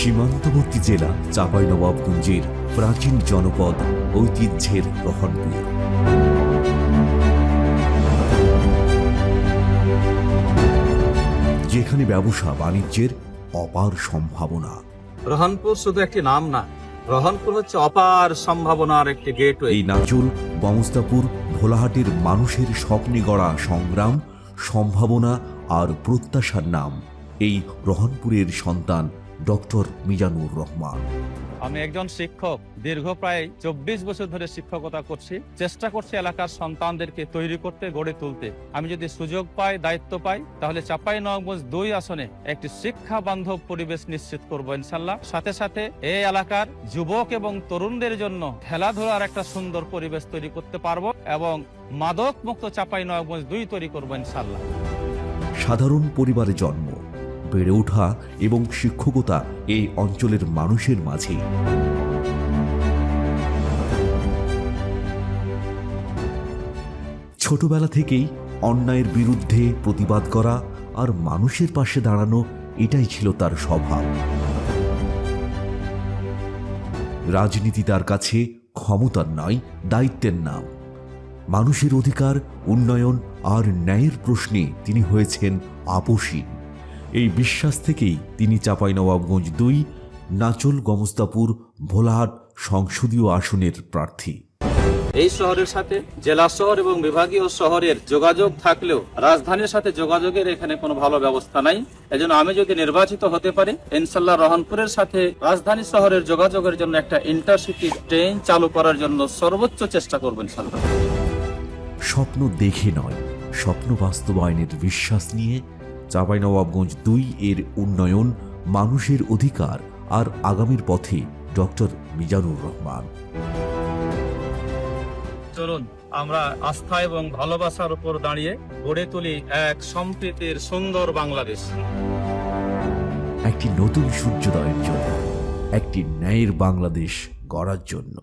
সীমান্তবর্তী জেলা চাঁপাইনবাবগঞ্জের প্রাচীন জনপদ ঐতিহ্যের রহনপুর। যেখানে ব্যবসা বাণিজ্যের অপার সম্ভাবনা। রহনপুর শুধু একটি নাম না, রহনপুর হচ্ছে অপার সম্ভাবনার একটি গেটওয়ে। এই নাচল গমস্তাপুর ভোলাহাটের মানুষের স্বপ্নে গড়া সংগ্রাম, সম্ভাবনা আর প্রত্যাশার নাম এই রহনপুরের সন্তান ডক্টর মিজানুর রহমান। আমি একজন শিক্ষক, দীর্ঘ প্রায় 24 বছর ধরে শিক্ষকতা করছি। চেষ্টা করছি এলাকার সন্তানদেরকে তৈরি করতে, গড়ে তুলতে। আমি যদি সুযোগ পাই, দায়িত্ব পাই, তাহলে চাঁপাইনবাবগঞ্জ 2 আসনে একটি শিক্ষা বান্ধব পরিবেশ নিশ্চিত করব ইনশাল্লাহ। সাথে সাথে এই এলাকার যুবক এবং তরুণদের জন্য খেলাধুলার একটা সুন্দর পরিবেশ তৈরি করতে পারবো এবং মাদক মুক্ত চাঁপাইনবাবগঞ্জ 2 তৈরি করবো ইনশাল্লাহ। সাধারণ পরিবারে জন্ম, বেড়ে ওঠা এবং শিক্ষকতা এই অঞ্চলের মানুষের মাঝে। ছোটবেলা থেকেই অন্যায়ের বিরুদ্ধে প্রতিবাদ করা আর মানুষের পাশে দাঁড়ানো, এটাই ছিল তার স্বভাব। রাজনীতি তার কাছে ক্ষমতার নয়, দায়িত্বের নাম। মানুষের অধিকার, উন্নয়ন আর ন্যায়ের প্রশ্নে তিনি হয়েছেন আপোষহীন। এই বিশ্বাস থেকেই তিনি চাঁপাইনবাবগঞ্জ 2 নাচল গমস্তাপুর ভোলাহাট সংসদীয় আসনের প্রার্থী। এই শহরের সাথে জেলা শহর এবং বিভাগীয় শহরের যোগাযোগ থাকলেও রাজধানীর সাথে যোগাযোগের এখানে কোনো ভালো ব্যবস্থা নাই। এজন্য আমি যদি নির্বাচিত হতে পারি, ইনশাল্লাহ রহনপুরের সাথে রাজধানী শহরের যোগাযোগের জন্য একটা ইন্টারসিটি ট্রেন চালু করার জন্য সর্বোচ্চ চেষ্টা করবেন ইনশাল্লাহ। স্বপ্ন দেখে নয়, স্বপ্ন বাস্তবায়নের বিশ্বাস নিয়ে চাঁপাইনবাবগঞ্জ 2 এর উন্নয়ন, মানুষের অধিকার আর আগামীর পথে ডক্টর মিজানুর রহমান। চলুন আমরা আস্থা এবং ভালোবাসার উপর দাঁড়িয়ে গড়ে তুলি এক সম্প্রীতির সুন্দর বাংলাদেশ। একটি নতুন সূর্যোদয়ের জন্য, একটি ন্যায়ের বাংলাদেশ গড়ার জন্য।